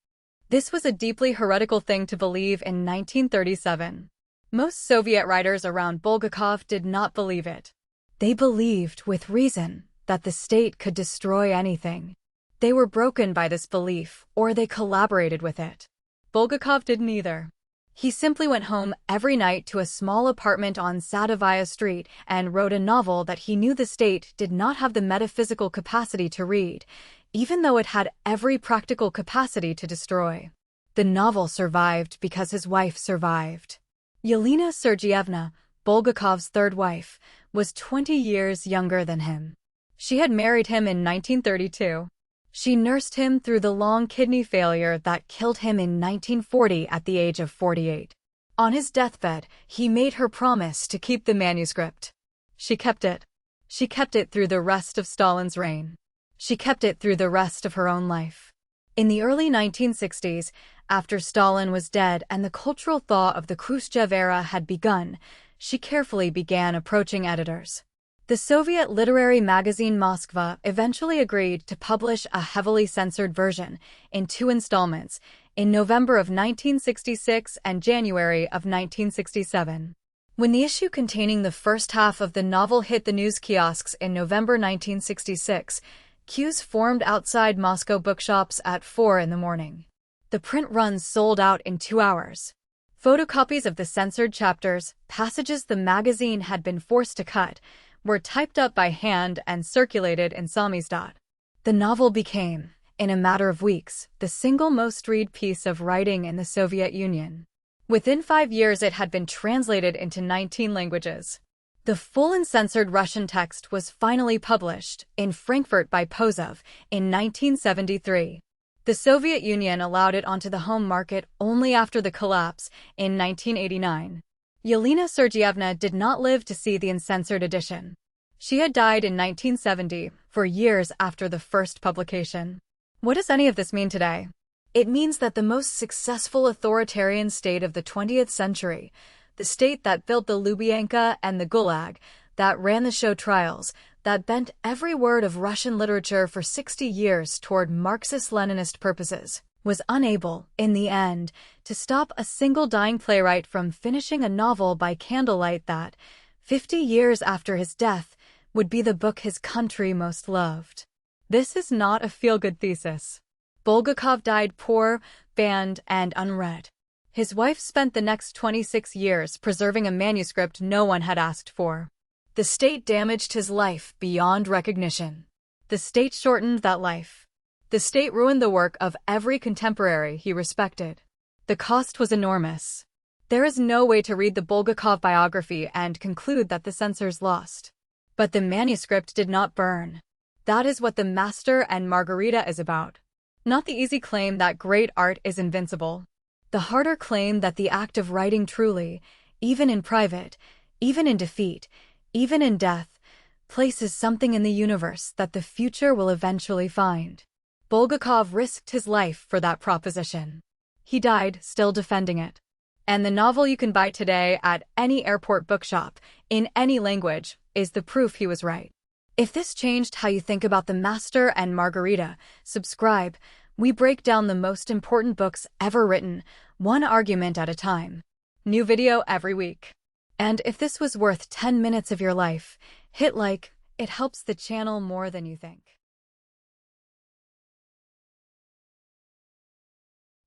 S1: This was a deeply heretical thing to believe in 1937. Most Soviet writers around Bulgakov did not believe it. They believed, with reason, that the state could destroy anything. They were broken by this belief, or they collaborated with it. Bulgakov did neither. He simply went home every night to a small apartment on Sadovaya Street and wrote a novel that he knew the state did not have the metaphysical capacity to read, even though it had every practical capacity to destroy. The novel survived because his wife survived. Yelena Sergeyevna, Bulgakov's third wife, was 20 years younger than him. She had married him in 1932. She nursed him through the long kidney failure that killed him in 1940 at the age of 48. On his deathbed, he made her promise to keep the manuscript. She kept it. She kept it through the rest of Stalin's reign. She kept it through the rest of her own life. In the early 1960s, after Stalin was dead and the cultural thaw of the Khrushchev era had begun, she carefully began approaching editors. The Soviet literary magazine Moskva eventually agreed to publish a heavily censored version, in 2 installments, in November of 1966 and January of 1967. When the issue containing the first half of the novel hit the news kiosks in November 1966, queues formed outside Moscow bookshops at 4 in the morning. The print runs sold out in 2 hours. Photocopies of the censored chapters, passages the magazine had been forced to cut, were typed up by hand and circulated in samizdat. The novel became, in a matter of weeks, the single most read piece of writing in the Soviet Union. Within 5 years it had been translated into 19 languages. The full uncensored Russian text was finally published, in Frankfurt by Pozov, in 1973. The Soviet Union allowed it onto the home market only after the collapse, in 1989. Yelena Sergeyevna did not live to see the uncensored edition. She had died in 1970, 4 years after the first publication. What does any of this mean today? It means that the most successful authoritarian state of the 20th century, the state that built the Lubyanka and the Gulag, that ran the show trials, that bent every word of Russian literature for 60 years toward Marxist-Leninist purposes, was unable, in the end, to stop a single dying playwright from finishing a novel by candlelight that, 50 years after his death, would be the book his country most loved. This is not a feel-good thesis. Bulgakov died poor, banned, and unread. His wife spent the next 26 years preserving a manuscript no one had asked for. The state damaged his life beyond recognition. The state shortened that life. The state ruined the work of every contemporary he respected. The cost was enormous. There is no way to read the Bulgakov biography and conclude that the censors lost. But the manuscript did not burn. That is what The Master and Margarita is about. Not the easy claim that great art is invincible. The harder claim that the act of writing truly, even in private, even in defeat, even in death, places something in the universe that the future will eventually find. Bulgakov risked his life for that proposition. He died still defending it. And the novel you can buy today at any airport bookshop, in any language, is the proof he was right. If this changed how you think about The Master and Margarita, subscribe. We break down the most important books ever written, one argument at a time. New video every week. And if this was worth 10 minutes of your life, hit like. It helps the channel more than you think.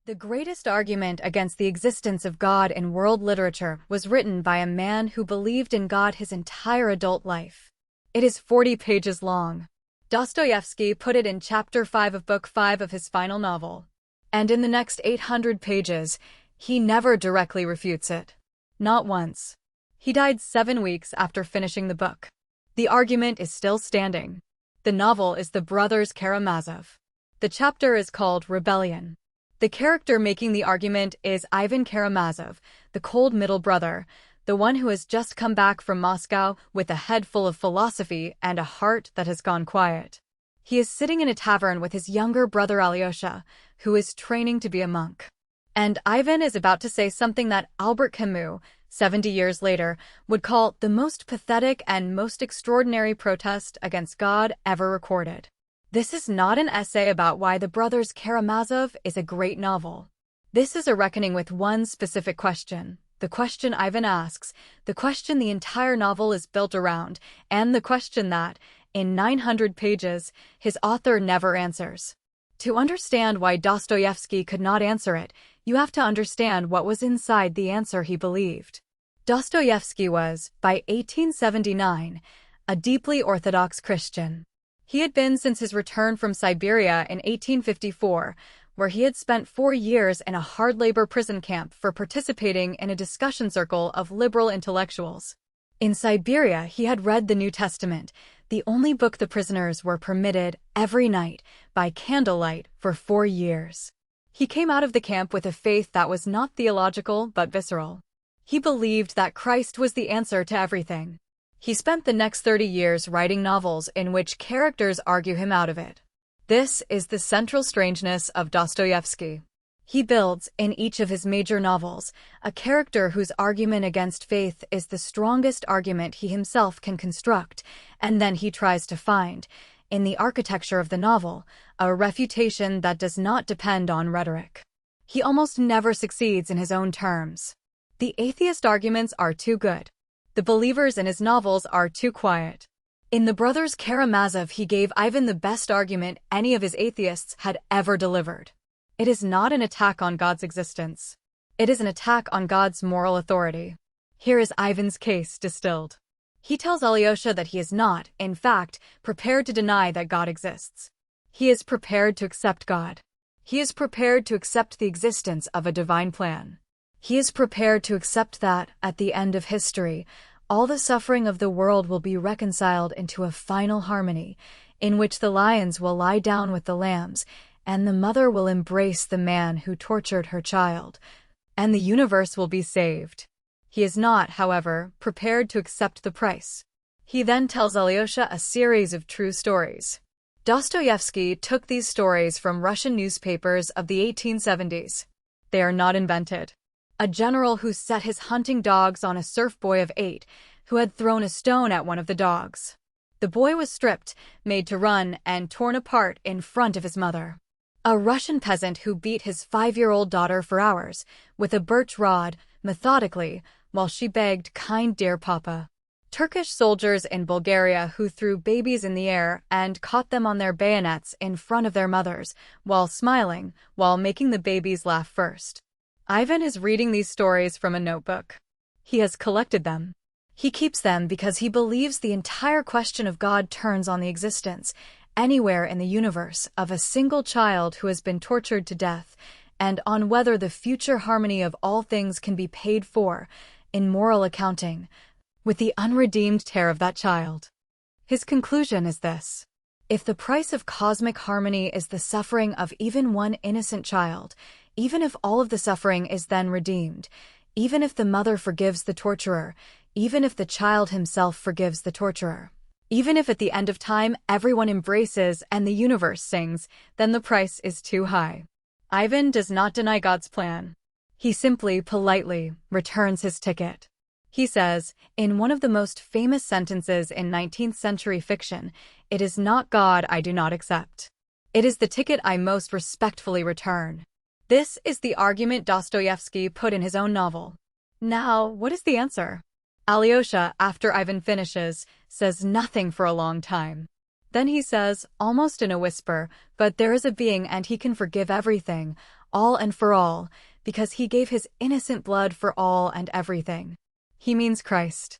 S1: The greatest argument against the existence of God in world literature was written by a man who believed in God his entire adult life. It is 40 pages long. Dostoevsky put it in Chapter 5 of Book 5 of his final novel. And in the next 800 pages, he never directly refutes it. Not once. He died 7 weeks after finishing the book. The argument is still standing. The novel is The Brothers Karamazov. The chapter is called Rebellion. The character making the argument is Ivan Karamazov, the cold middle brother, the one who has just come back from Moscow with a head full of philosophy and a heart that has gone quiet. He is sitting in a tavern with his younger brother Alyosha, who is training to be a monk. And Ivan is about to say something that Albert Camus, 70 years later, would call the most pathetic and most extraordinary protest against God ever recorded. This is not an essay about why The Brothers Karamazov is a great novel. This is a reckoning with one specific question, the question Ivan asks, the question the entire novel is built around, and the question that, in 900 pages, his author never answers. To understand why Dostoevsky could not answer it, you have to understand what was inside the answer he believed. Dostoevsky was, by 1879, a deeply Orthodox Christian. He had been since his return from Siberia in 1854, where he had spent 4 years in a hard-labor prison camp for participating in a discussion circle of liberal intellectuals. In Siberia, he had read the New Testament, the only book the prisoners were permitted every night, by candlelight, for 4 years. He came out of the camp with a faith that was not theological but visceral. He believed that Christ was the answer to everything. He spent the next 30 years writing novels in which characters argue him out of it. This is the central strangeness of Dostoevsky. He builds, in each of his major novels, a character whose argument against faith is the strongest argument he himself can construct, and then he tries to find, in the architecture of the novel, a refutation that does not depend on rhetoric. He almost never succeeds in his own terms. The atheist arguments are too good. The believers in his novels are too quiet. In The Brothers Karamazov, he gave Ivan the best argument any of his atheists had ever delivered. It is not an attack on God's existence. It is an attack on God's moral authority. Here is Ivan's case distilled. He tells Alyosha that he is not, in fact, prepared to deny that God exists. He is prepared to accept God. He is prepared to accept the existence of a divine plan. He is prepared to accept that, at the end of history, all the suffering of the world will be reconciled into a final harmony, in which the lions will lie down with the lambs, and the mother will embrace the man who tortured her child, and the universe will be saved. He is not, however, prepared to accept the price. He then tells Alyosha a series of true stories. Dostoevsky took these stories from Russian newspapers of the 1870s. They are not invented. A general who set his hunting dogs on a serf boy of 8, who had thrown a stone at one of the dogs. The boy was stripped, made to run, and torn apart in front of his mother. A Russian peasant who beat his 5-year-old daughter for hours, with a birch rod, methodically, while she begged, "Kind dear papa." Turkish soldiers in Bulgaria who threw babies in the air and caught them on their bayonets in front of their mothers, while smiling, while making the babies laugh first. Ivan is reading these stories from a notebook. He has collected them. He keeps them because he believes the entire question of God turns on the existence, anywhere in the universe, of a single child who has been tortured to death, and on whether the future harmony of all things can be paid for, in moral accounting, with the unredeemed tear of that child. His conclusion is this: if the price of cosmic harmony is the suffering of even one innocent child, even if all of the suffering is then redeemed, even if the mother forgives the torturer, even if the child himself forgives the torturer, even if at the end of time everyone embraces and the universe sings, then the price is too high. Ivan does not deny God's plan. He simply, politely, returns his ticket. He says, in one of the most famous sentences in 19th-century fiction, "It is not God I do not accept. It is the ticket I most respectfully return." This is the argument Dostoevsky put in his own novel. Now, what is the answer? Alyosha, after Ivan finishes, says nothing for a long time. Then he says, almost in a whisper, "But there is a being and he can forgive everything, all and for all, because he gave his innocent blood for all and everything. He means Christ."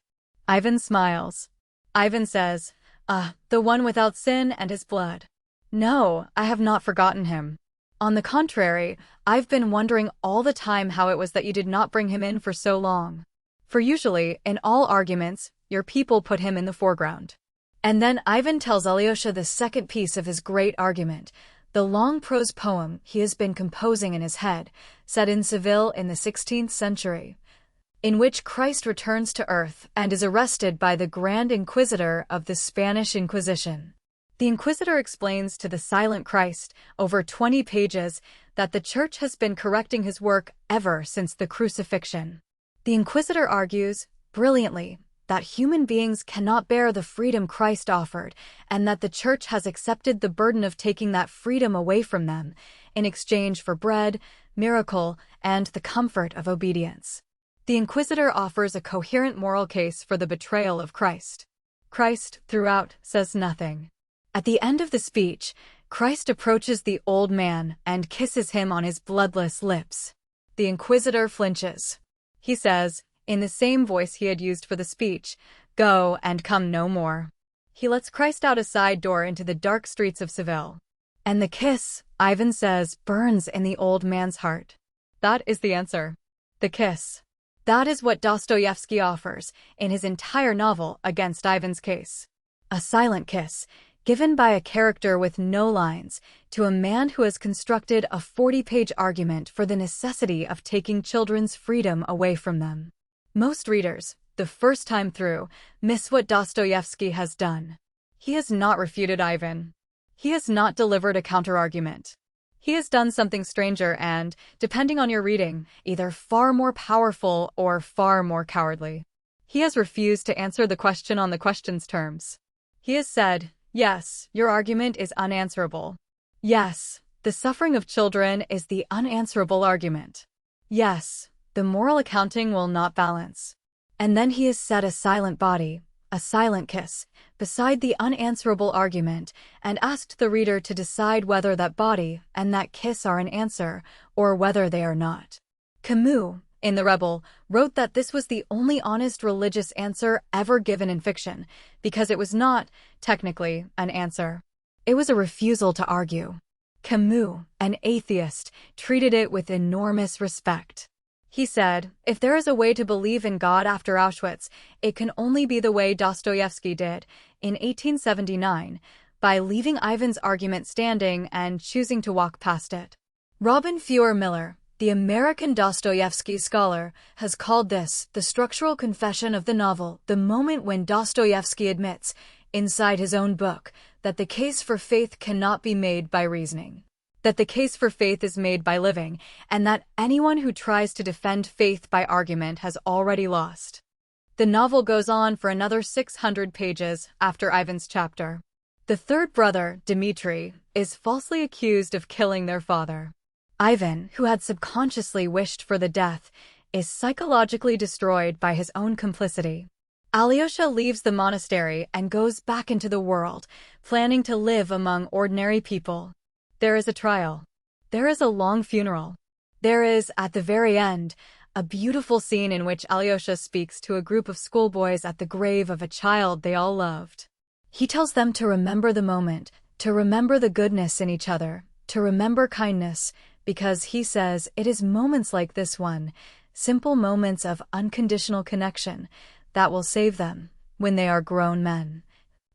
S1: Ivan smiles. Ivan says, Ah, the one without sin and his blood. No, I have not forgotten him. On the contrary, I've been wondering all the time how it was that you did not bring him in for so long. For usually, in all arguments, your people put him in the foreground. And then Ivan tells Alyosha the second piece of his great argument, the long prose poem he has been composing in his head, set in Seville in the 16th century, in which Christ returns to earth and is arrested by the Grand Inquisitor of the Spanish Inquisition. The Inquisitor explains to the silent Christ, over 20 pages, that the Church has been correcting his work ever since the crucifixion. The Inquisitor argues, brilliantly, that human beings cannot bear the freedom Christ offered, and that the Church has accepted the burden of taking that freedom away from them, in exchange for bread, miracle, and the comfort of obedience. The Inquisitor offers a coherent moral case for the betrayal of Christ. Christ, throughout, says nothing. At the end of the speech, Christ approaches the old man and kisses him on his bloodless lips. The Inquisitor flinches. He says, in the same voice he had used for the speech, "Go and come no more." He lets Christ out a side door into the dark streets of Seville. And the kiss, Ivan says, burns in the old man's heart. That is the answer. The kiss. That is what Dostoevsky offers in his entire novel against Ivan's case. A silent kiss, given by a character with no lines, to a man who has constructed a 40-page argument for the necessity of taking children's freedom away from them. Most readers, the first time through, miss what Dostoevsky has done. He has not refuted Ivan. He has not delivered a counterargument. He has done something stranger and, depending on your reading, either far more powerful or far more cowardly. He has refused to answer the question on the question's terms. He has said, yes, your argument is unanswerable. Yes, the suffering of children is the unanswerable argument. Yes, the moral accounting will not balance. And then he has set a silent body, a silent kiss, beside the unanswerable argument, and asked the reader to decide whether that body and that kiss are an answer, or whether they are not. Camus, in The Rebel, wrote that this was the only honest religious answer ever given in fiction, because it was not, technically, an answer. It was a refusal to argue. Camus, an atheist, treated it with enormous respect. He said, if there is a way to believe in God after Auschwitz, it can only be the way Dostoevsky did, in 1879, by leaving Ivan's argument standing and choosing to walk past it. Robin Feuer Miller, the American Dostoevsky scholar, has called this the structural confession of the novel, the moment when Dostoevsky admits, inside his own book, that the case for faith cannot be made by reasoning. That the case for faith is made by living, and that anyone who tries to defend faith by argument has already lost. The novel goes on for another 600 pages after Ivan's chapter. The third brother, Dmitri, is falsely accused of killing their father. Ivan, who had subconsciously wished for the death, is psychologically destroyed by his own complicity. Alyosha leaves the monastery and goes back into the world, planning to live among ordinary people. There is a trial. There is a long funeral. There is, at the very end, a beautiful scene in which Alyosha speaks to a group of schoolboys at the grave of a child they all loved. He tells them to remember the moment, to remember the goodness in each other, to remember kindness, because he says it is moments like this one, simple moments of unconditional connection, that will save them, when they are grown men,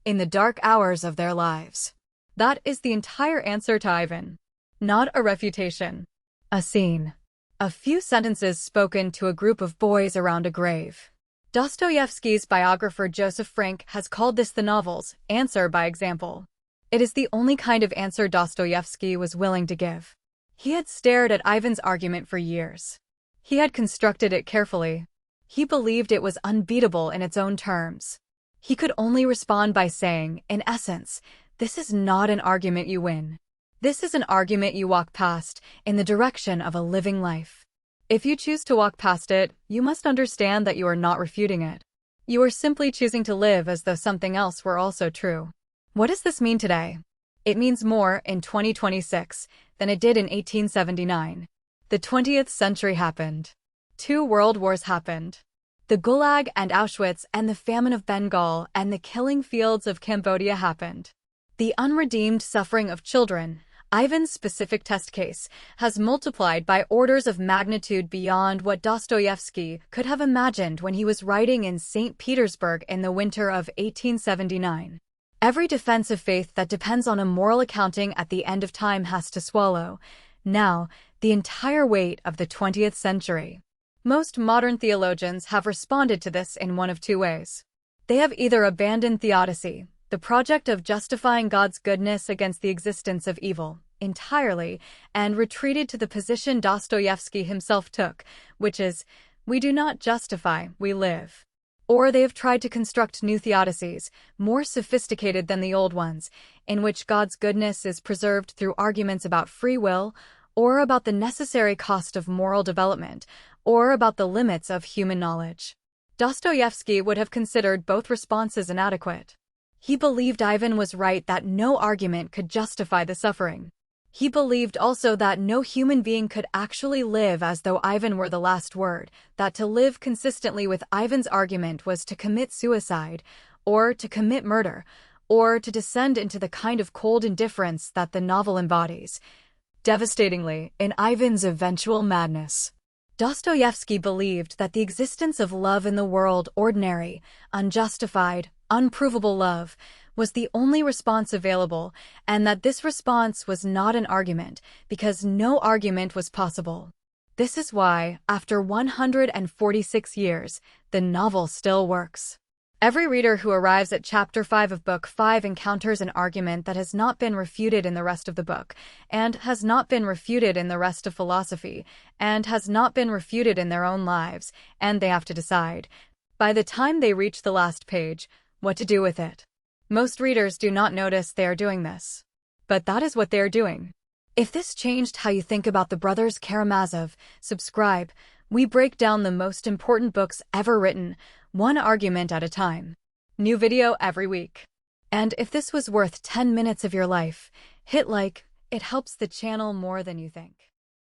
S1: in the dark hours of their lives. That is the entire answer to Ivan. Not a refutation. A scene. A few sentences spoken to a group of boys around a grave. Dostoevsky's biographer Joseph Frank has called this the novel's answer by example. It is the only kind of answer Dostoevsky was willing to give. He had stared at Ivan's argument for years. He had constructed it carefully. He believed it was unbeatable in its own terms. He could only respond by saying, in essence, this is not an argument you win. This is an argument you walk past, in the direction of a living life. If you choose to walk past it, you must understand that you are not refuting it. You are simply choosing to live as though something else were also true. What does this mean today? It means more in 2026 than it did in 1879. The 20th century happened. 2 world wars happened. The Gulag and Auschwitz and the famine of Bengal and the killing fields of Cambodia happened. The unredeemed suffering of children, Ivan's specific test case, has multiplied by orders of magnitude beyond what Dostoevsky could have imagined when he was writing in St. Petersburg in the winter of 1879. Every defense of faith that depends on a moral accounting at the end of time has to swallow, now, the entire weight of the 20th century. Most modern theologians have responded to this in one of two ways. They have either abandoned theodicy, the project of justifying God's goodness against the existence of evil, entirely, and retreated to the position Dostoevsky himself took, which is, we do not justify, we live. Or they have tried to construct new theodicies, more sophisticated than the old ones, in which God's goodness is preserved through arguments about free will, or about the necessary cost of moral development, or about the limits of human knowledge. Dostoevsky would have considered both responses inadequate. He believed Ivan was right that no argument could justify the suffering. He believed also that no human being could actually live as though Ivan were the last word, that to live consistently with Ivan's argument was to commit suicide, or to commit murder, or to descend into the kind of cold indifference that the novel embodies, devastatingly, in Ivan's eventual madness. Dostoevsky believed that the existence of love in the world, ordinary, unjustified, unprovable love, was the only response available, and that this response was not an argument, because no argument was possible. This is why, after 146 years, the novel still works. Every reader who arrives at Chapter 5 of Book 5 encounters an argument that has not been refuted in the rest of the book, and has not been refuted in the rest of philosophy, and has not been refuted in their own lives, and they have to decide, by the time they reach the last page, what to do with it. Most readers do not notice they are doing this. But that is what they are doing. If this changed how you think about the brothers Karamazov, subscribe. We break down the most important books ever written, one argument at a time. New video every week. And if this was worth 10 minutes of your life, hit like. It helps the channel more than you think.